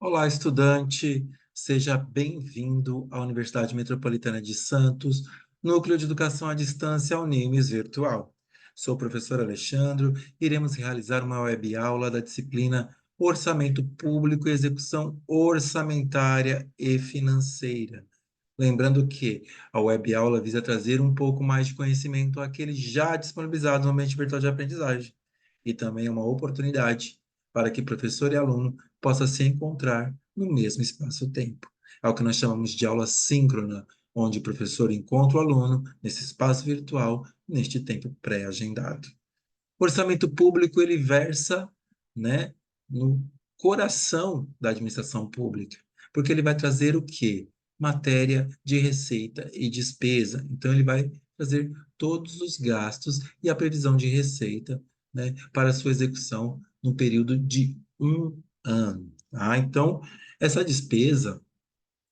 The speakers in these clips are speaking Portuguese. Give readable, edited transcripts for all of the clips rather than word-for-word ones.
Olá, estudante! Seja bem-vindo à Universidade Metropolitana de Santos, Núcleo de Educação à Distância Unimes Virtual. Sou o professor Alexandro e iremos realizar uma web-aula da disciplina Orçamento Público e Execução Orçamentária e Financeira. Lembrando que a web-aula visa trazer um pouco mais de conhecimento àquele já disponibilizado no ambiente virtual de aprendizagem e também é uma oportunidade para que professor e aluno possam se encontrar no mesmo espaço-tempo. É o que nós chamamos de aula síncrona, onde o professor encontra o aluno nesse espaço virtual, neste tempo pré-agendado. O orçamento público, ele versa, né, no coração da administração pública, porque ele vai trazer o quê? Matéria de receita e despesa. Então, ele vai trazer todos os gastos e a previsão de receita, né, para a sua execução no período de um ano. Tá? Então, essa despesa,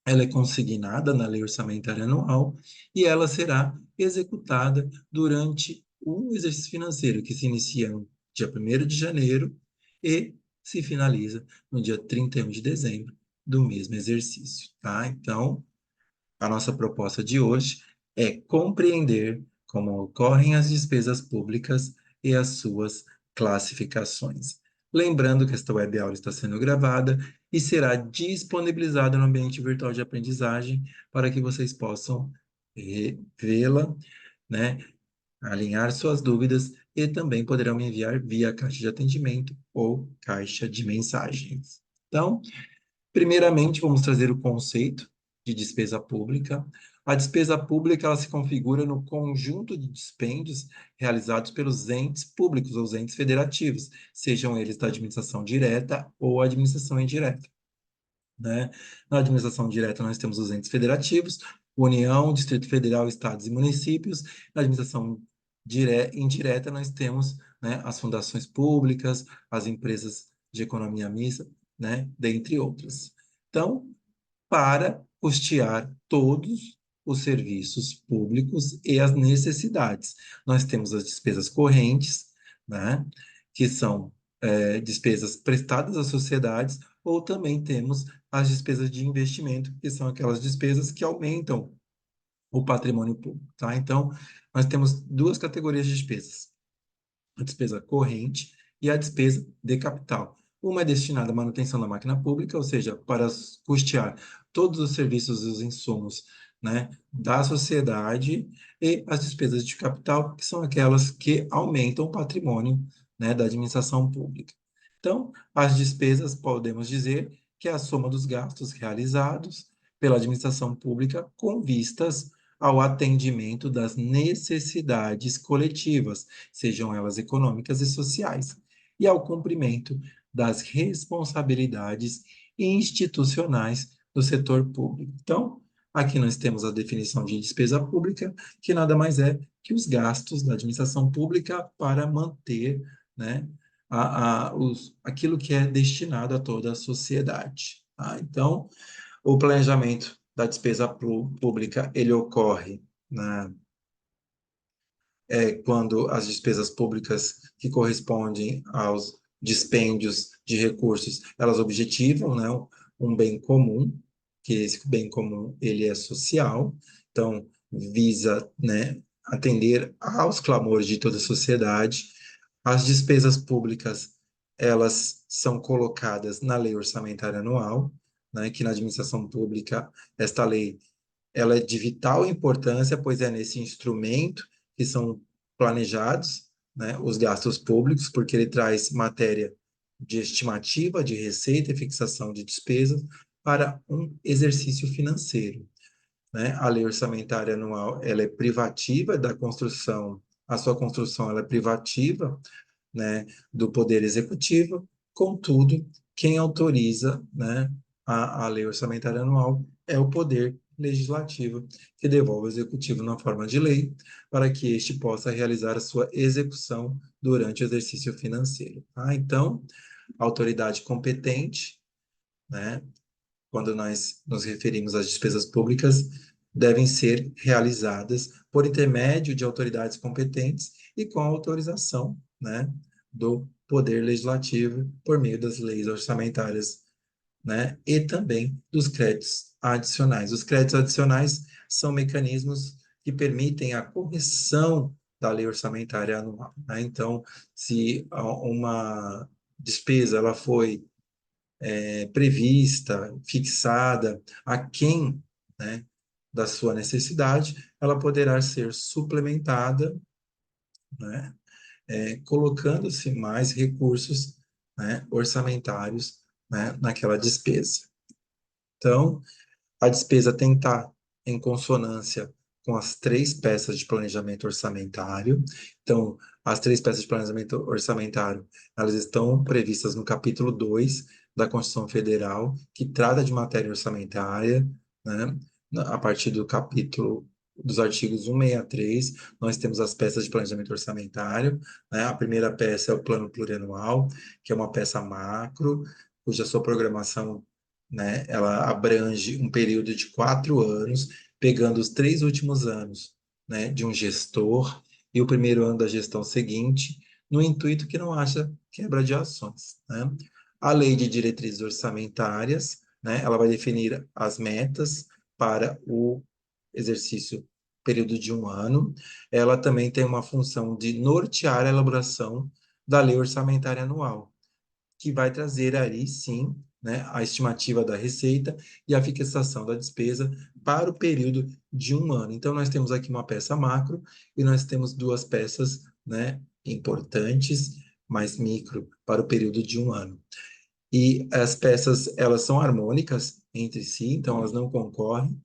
ela é consignada na Lei Orçamentária Anual e ela será executada durante um exercício financeiro que se inicia no dia 1º de janeiro e se finaliza no dia 31 de dezembro do mesmo exercício, tá? Então, a nossa proposta de hoje é compreender como ocorrem as despesas públicas e as suas classificações. Lembrando que esta web aula está sendo gravada e será disponibilizada no ambiente virtual de aprendizagem para que vocês possam vê-la, né, alinhar suas dúvidas e também poderão me enviar via caixa de atendimento ou caixa de mensagens. Então, primeiramente, vamos trazer o conceito de despesa pública. A despesa pública ela se configura no conjunto de dispêndios realizados pelos entes públicos ou os entes federativos, sejam eles da administração direta ou administração indireta, né? Na administração direta, nós temos os entes federativos, União, Distrito Federal, estados e municípios. Na administração indireta, nós temos, né, as fundações públicas, as empresas de economia mista, né, dentre outras. Então, para custear todos os serviços públicos e as necessidades. Nós temos as despesas correntes, né, que são despesas prestadas às sociedades, ou também temos as despesas de investimento, que são aquelas despesas que aumentam o patrimônio público, tá? Então, nós temos duas categorias de despesas: a despesa corrente e a despesa de capital. Uma é destinada à manutenção da máquina pública, ou seja, para custear todos os serviços e os insumos, né, da sociedade, e as despesas de capital, que são aquelas que aumentam o patrimônio, né, da administração pública. Então, as despesas, podemos dizer, que é a soma dos gastos realizados pela administração pública com vistas ao atendimento das necessidades coletivas, sejam elas econômicas e sociais, e ao cumprimento das responsabilidades institucionais do setor público. Então, aqui nós temos a definição de despesa pública, que nada mais é que os gastos da administração pública para manter, né, aquilo que é destinado a toda a sociedade. Tá? Então, o planejamento da despesa pública, ele ocorre, né, quando as despesas públicas que correspondem aos dispêndios de recursos, elas objetivam, né, um bem comum, que esse bem comum ele é social, então visa, né, atender aos clamores de toda a sociedade. As despesas públicas, elas são colocadas na Lei Orçamentária Anual, né, que na administração pública esta lei ela é de vital importância, pois é nesse instrumento que são planejados, né, os gastos públicos, porque ele traz matéria de estimativa de receita e fixação de despesas para um exercício financeiro, né? A lei orçamentária anual, ela é privativa da construção, a sua construção ela é privativa, né, do Poder Executivo. Contudo, quem autoriza, né, a lei orçamentária anual é o Poder Legislativo, que devolve ao Executivo na forma de lei, para que este possa realizar a sua execução durante o exercício financeiro. Tá? Então, a autoridade competente, né, quando nós nos referimos às despesas públicas, devem ser realizadas por intermédio de autoridades competentes e com a autorização, né, do Poder Legislativo por meio das leis orçamentárias né, e também dos créditos adicionais. Os créditos adicionais são mecanismos que permitem a correção da lei orçamentária anual, né? Então, se uma despesa ela foi prevista, fixada, aquém, né, da sua necessidade, ela poderá ser suplementada, né, colocando-se mais recursos, né, orçamentários, né, naquela despesa. Então, a despesa tem que estar em consonância com as três peças de planejamento orçamentário. Então, as três peças de planejamento orçamentário, elas estão previstas no capítulo 2 da Constituição Federal, que trata de matéria orçamentária, né? A partir do capítulo dos artigos 163, nós temos as peças de planejamento orçamentário, né? A primeira peça é o plano plurianual, que é uma peça macro, cuja sua programação, né, ela abrange um período de 4 anos, pegando os 3 últimos anos, né, de um gestor e o primeiro ano da gestão seguinte, no intuito que não haja quebra de ações, né? A lei de diretrizes orçamentárias, né, ela vai definir as metas para o exercício período de um ano. Ela também tem uma função de nortear a elaboração da lei orçamentária anual, que vai trazer aí, sim, né, a estimativa da receita e a fixação da despesa para o período de um ano. Então, nós temos aqui uma peça macro e nós temos duas peças, né, importantes, mais micro, para o período de um ano. E as peças, elas são harmônicas entre si, então elas não concorrem,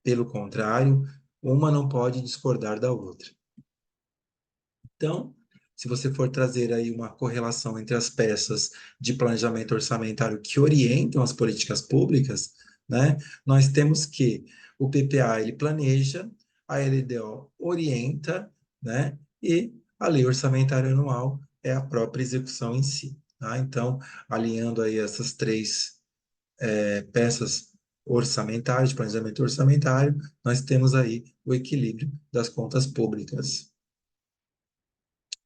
pelo contrário, uma não pode discordar da outra. Então, se você for trazer aí uma correlação entre as peças de planejamento orçamentário que orientam as políticas públicas, né, nós temos que o PPA ele planeja, a LDO orienta, né, e a lei orçamentária anual é a própria execução em si. Tá? Então, alinhando aí essas três peças orçamentárias, de planejamento orçamentário, nós temos aí o equilíbrio das contas públicas.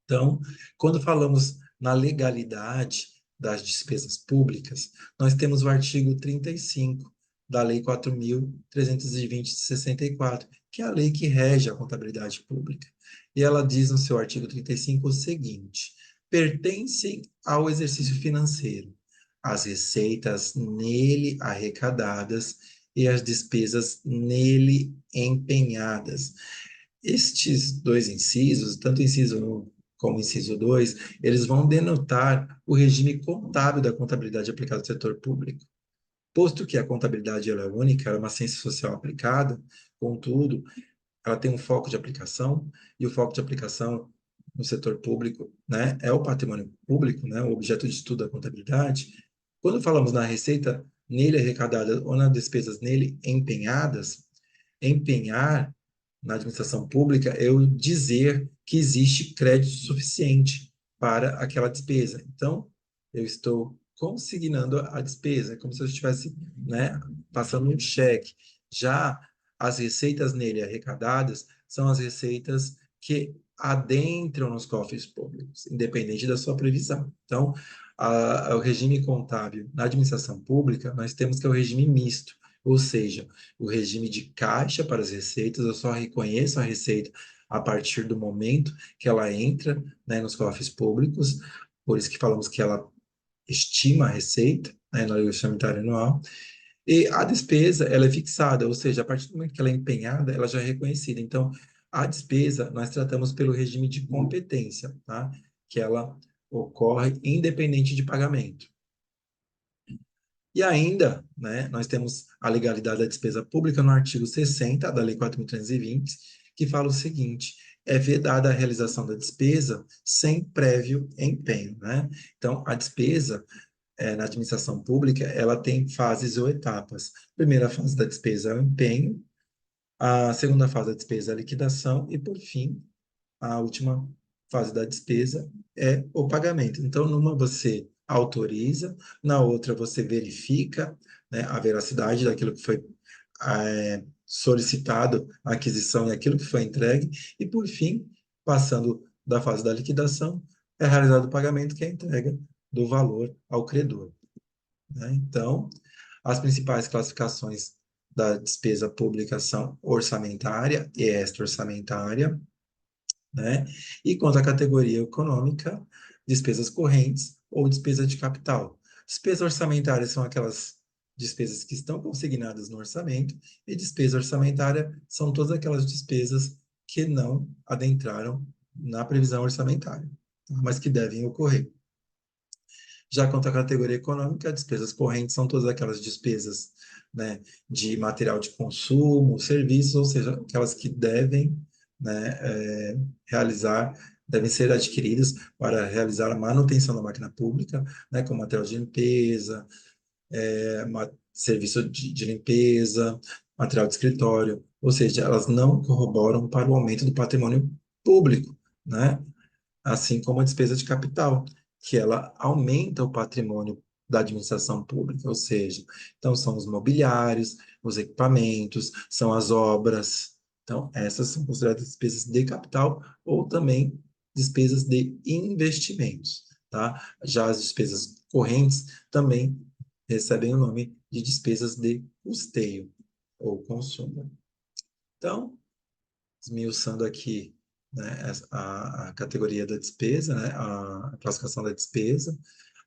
Então, quando falamos na legalidade das despesas públicas, nós temos o artigo 35 da Lei 4.320 de 64, que é a lei que rege a contabilidade pública. E ela diz no seu artigo 35 o seguinte: pertencem ao exercício financeiro as receitas nele arrecadadas e as despesas nele empenhadas. Estes dois incisos, tanto o inciso 1 como o inciso 2, eles vão denotar o regime contábil da contabilidade aplicada ao setor público. Posto que a contabilidade ela é única, ela é uma ciência social aplicada, contudo, ela tem um foco de aplicação, e o foco de aplicação no setor público, né, é o patrimônio público, né, o objeto de estudo da contabilidade. Quando falamos na receita nele arrecadada ou nas despesas nele empenhadas, empenhar na administração pública é eu dizer que existe crédito suficiente para aquela despesa. Então, eu estou consignando a despesa, é como se eu estivesse, né, passando um cheque. Já as receitas nele arrecadadas são as receitas que adentram nos cofres públicos, independente da sua previsão. Então, o regime contábil na administração pública, nós temos que é o regime misto, ou seja, o regime de caixa para as receitas, eu só reconheço a receita a partir do momento que ela entra, né, nos cofres públicos, por isso que falamos que ela estima a receita, né, na lei orçamentária anual, e a despesa, ela é fixada, ou seja, a partir do momento que ela é empenhada, ela já é reconhecida. Então, a despesa, nós tratamos pelo regime de competência, tá? Que ela ocorre independente de pagamento. E ainda, né, nós temos a legalidade da despesa pública no artigo 60 da Lei 4.320, que fala o seguinte: é vedada a realização da despesa sem prévio empenho, né? Então, a despesa na administração pública, ela tem fases ou etapas. A primeira fase da despesa é o empenho, a segunda fase da despesa é a liquidação e, por fim, a última fase da despesa é o pagamento. Então, numa você autoriza, na outra você verifica, né, a veracidade daquilo que foi solicitado, a aquisição e aquilo que foi entregue, e por fim, passando da fase da liquidação, é realizado o pagamento, que é a entrega do valor ao credor, né? Então, As principais classificações da despesa pública são orçamentária e extra-orçamentária, né? E quanto à categoria econômica, despesas correntes ou despesa de capital. Despesas orçamentárias são aquelas despesas que estão consignadas no orçamento, e despesa orçamentária são todas aquelas despesas que não adentraram na previsão orçamentária, tá? Mas que devem ocorrer. Já quanto à categoria econômica, despesas correntes são todas aquelas despesas, né, de material de consumo, serviços, ou seja, aquelas que devem, né, realizar, devem ser adquiridas para realizar a manutenção da máquina pública, né, como material de limpeza, serviço de limpeza, material de escritório, ou seja, elas não corroboram para o aumento do patrimônio público, né? Assim como a despesa de capital, que ela aumenta o patrimônio da administração pública, ou seja, então são os mobiliários, os equipamentos, são as obras. Então, essas são consideradas despesas de capital ou também despesas de investimentos, tá? Já as despesas correntes também recebem o nome de despesas de custeio ou consumo. Então, esmiuçando aqui, né, a categoria da despesa, né, a classificação da despesa.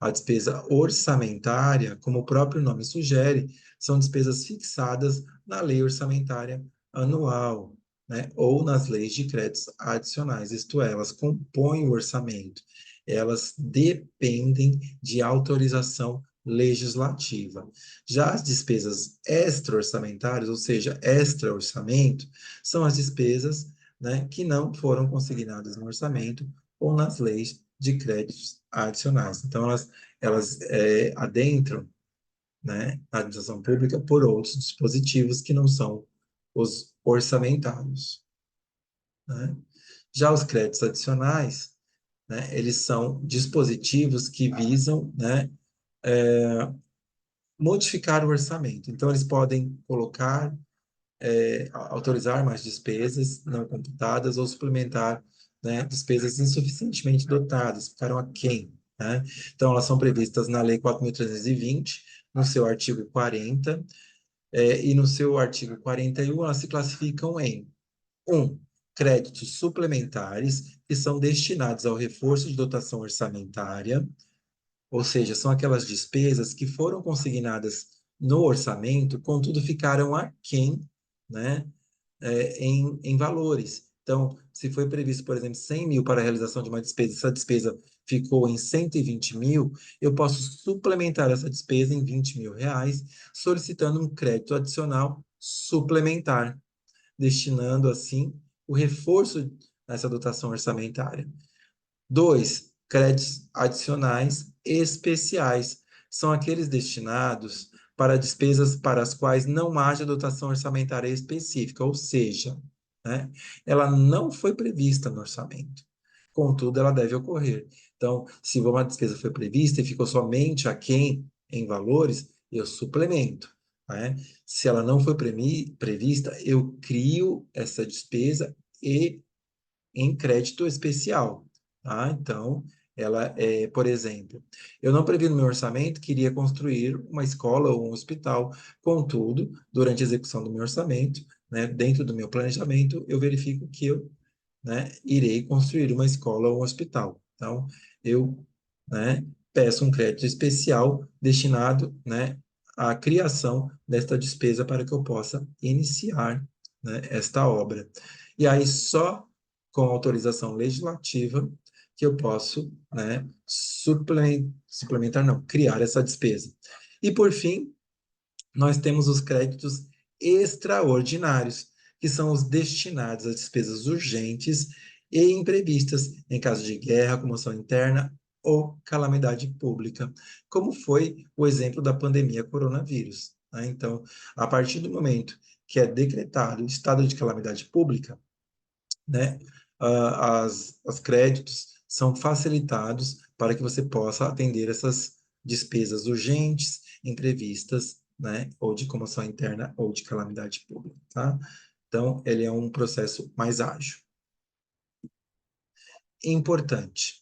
A despesa orçamentária, como o próprio nome sugere, são despesas fixadas na lei orçamentária anual, né, ou nas leis de créditos adicionais, isto é, elas compõem o orçamento, elas dependem de autorização legislativa. Já as despesas extra-orçamentárias, ou seja, extra-orçamento, são as despesas, né, que não foram consignadas no orçamento ou nas leis de créditos adicionais. Então, elas adentram, né, a administração pública por outros dispositivos que não são os orçamentários, né? Já os créditos adicionais, né, eles são dispositivos que visam, né, modificar o orçamento. Então, eles podem colocar autorizar mais despesas não computadas ou suplementar, né, despesas insuficientemente dotadas, ficaram aquém, né? Então, elas são previstas na Lei 4.320, no seu artigo 40, e no seu artigo 41, elas se classificam em 1. Créditos suplementares, que são destinados ao reforço de dotação orçamentária, ou seja, são aquelas despesas que foram consignadas no orçamento, contudo ficaram aquém, né, em valores. Então, se foi previsto, por exemplo, 100 mil para a realização de uma despesa, essa despesa ficou em 120 mil, eu posso suplementar essa despesa em 20 mil reais, solicitando um crédito adicional suplementar, destinando, assim, o reforço nessa dotação orçamentária. 2. Créditos adicionais especiais. São aqueles destinados para despesas para as quais não haja dotação orçamentária específica, ou seja, né, ela não foi prevista no orçamento. Contudo, ela deve ocorrer. Então, se uma despesa foi prevista e ficou somente aquém em valores, eu suplemento, né? Se ela não foi prevista, eu crio essa despesa e em crédito especial, tá? Então, ela é, por exemplo, eu não previ no meu orçamento que iria construir uma escola ou um hospital, contudo, durante a execução do meu orçamento, né, dentro do meu planejamento, eu verifico que eu, né, irei construir uma escola ou um hospital. Então, eu, né, peço um crédito especial destinado, né, à criação desta despesa para que eu possa iniciar, né, esta obra. E aí, só com autorização legislativa que eu posso, né, suplementar, não, criar essa despesa. E, por fim, nós temos os créditos extraordinários, que são os destinados a despesas urgentes e imprevistas em caso de guerra, comoção interna ou calamidade pública, como foi o exemplo da pandemia coronavírus, né? Então, a partir do momento que é decretado o estado de calamidade pública, né, as créditos são facilitados para que você possa atender essas despesas urgentes, imprevistas, né, ou de comoção interna ou de calamidade pública, tá? Então, ele é um processo mais ágil. Importante.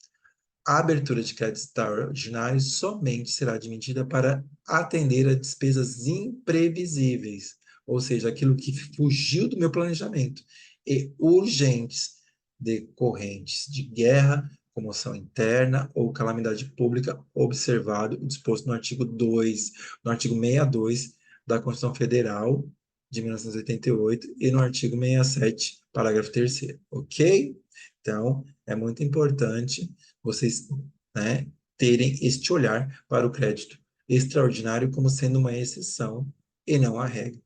A abertura de crédito extraordinário somente será admitida para atender a despesas imprevisíveis, ou seja, aquilo que fugiu do meu planejamento, e urgentes, decorrentes de guerra, comoção interna ou calamidade pública, observado e disposto no artigo 2, no artigo 62 da Constituição Federal de 1988 e no artigo 67, parágrafo 3º, ok? Então, é muito importante vocês, né, terem este olhar para o crédito extraordinário como sendo uma exceção e não a regra.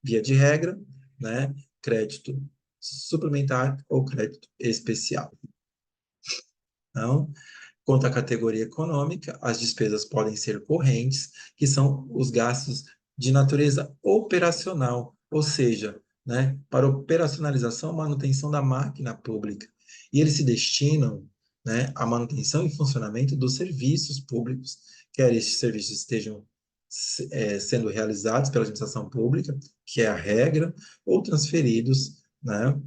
Via de regra, né, crédito suplementar ou crédito especial. Então, quanto à categoria econômica, as despesas podem ser correntes, que são os gastos de natureza operacional, ou seja, né, para operacionalização e manutenção da máquina pública. E eles se destinam, né, à manutenção e funcionamento dos serviços públicos, quer estes serviços estejam sendo realizados pela administração pública, que é a regra, ou transferidos, né,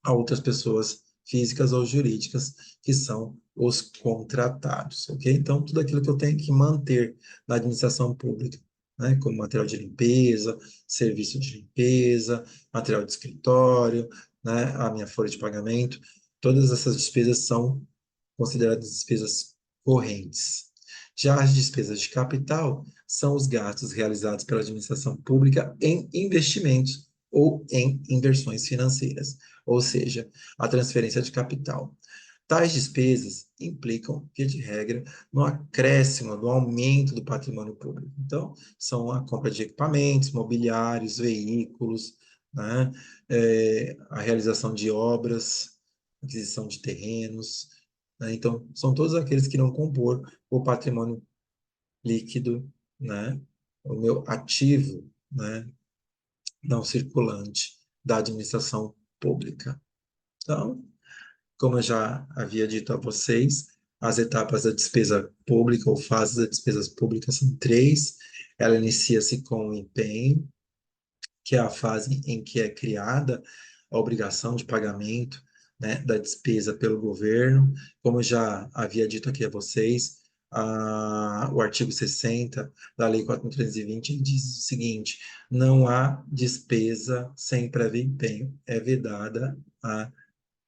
a outras pessoas físicas ou jurídicas, que são os contratados, ok? Então, tudo aquilo que eu tenho que manter na administração pública, né, como material de limpeza, serviço de limpeza, material de escritório, né, a minha folha de pagamento, todas essas despesas são consideradas despesas correntes. Já as despesas de capital são os gastos realizados pela administração pública em investimentos ou em inversões financeiras, ou seja, a transferência de capital. Tais despesas implicam, via de regra, no acréscimo, no aumento do patrimônio público. Então, são a compra de equipamentos, mobiliários, veículos, né? A realização de obras, aquisição de terrenos, né? Então, são todos aqueles que não compor o patrimônio líquido, né? O meu ativo, né? Não circulante da administração pública. Então, como eu já havia dito a vocês, as etapas da despesa pública ou fases das despesas públicas são três. Ela inicia-se com o empenho, que é a fase em que é criada a obrigação de pagamento, né, da despesa pelo governo. Como já havia dito aqui a vocês, o artigo 60 da Lei 4.320 diz o seguinte: não há despesa sem prévio empenho, é vedada a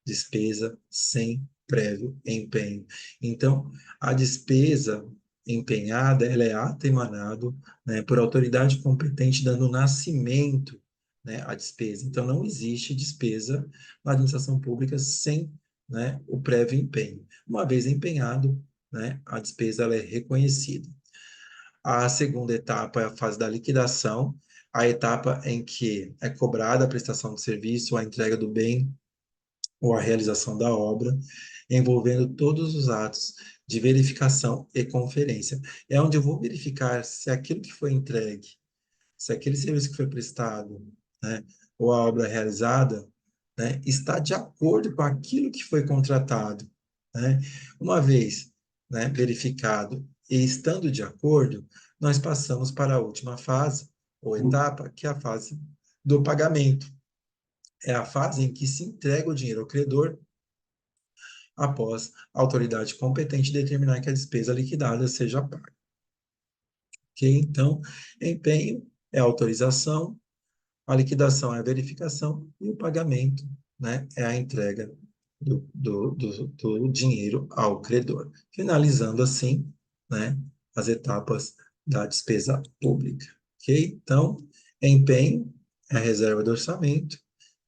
despesa sem prévio empenho. Então, a despesa empenhada, ela é ata emanado, né, por autoridade competente dando nascimento, né, à despesa. Então, não existe despesa na administração pública sem, né, o prévio empenho. Uma vez empenhado, né, a despesa ela é reconhecida. A segunda etapa é a fase da liquidação, a etapa em que é cobrada a prestação de serviço, a entrega do bem ou a realização da obra, envolvendo todos os atos de verificação e conferência. É onde eu vou verificar se aquilo que foi entregue, se aquele serviço que foi prestado, né, ou a obra realizada, né, está de acordo com aquilo que foi contratado, né? Uma vez, né, verificado e estando de acordo, nós passamos para a última fase, ou etapa, que é a fase do pagamento. É a fase em que se entrega o dinheiro ao credor após a autoridade competente determinar que a despesa liquidada seja paga. Ok? Então, empenho é a autorização, a liquidação é a verificação e o pagamento, né, é a entrega do dinheiro ao credor. Finalizando assim, né, as etapas da despesa pública. Ok? Então, empenho é a reserva do orçamento,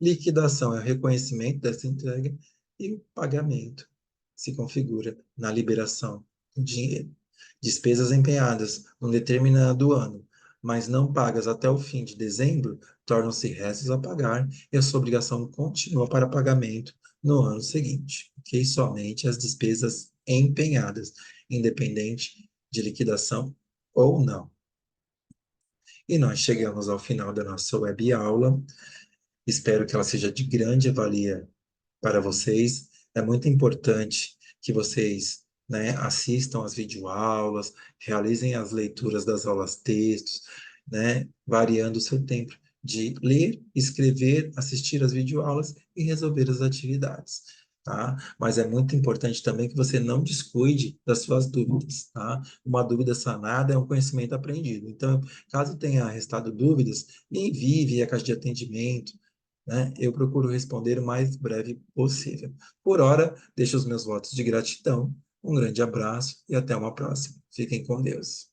liquidação é o reconhecimento dessa entrega e o pagamento se configura na liberação do dinheiro. Despesas empenhadas num determinado ano, mas não pagas até o fim de dezembro, tornam-se restos a pagar e a sua obrigação continua para pagamento no ano seguinte, ok? Somente as despesas empenhadas, independente de liquidação ou não. E nós chegamos ao final da nossa web aula. Espero que ela seja de grande valia para vocês. É muito importante que vocês, né, assistam às videoaulas, realizem as leituras das aulas textos, né, variando o seu tempo de ler, escrever, assistir às videoaulas e resolver as atividades. tá? Mas é muito importante também que você não descuide das suas dúvidas, tá? Uma dúvida sanada é um conhecimento aprendido. Então, caso tenha restado dúvidas, me envie via caixa de atendimento, né? Eu procuro responder o mais breve possível. Por hora, deixo os meus votos de gratidão. Um grande abraço e até uma próxima. Fiquem com Deus.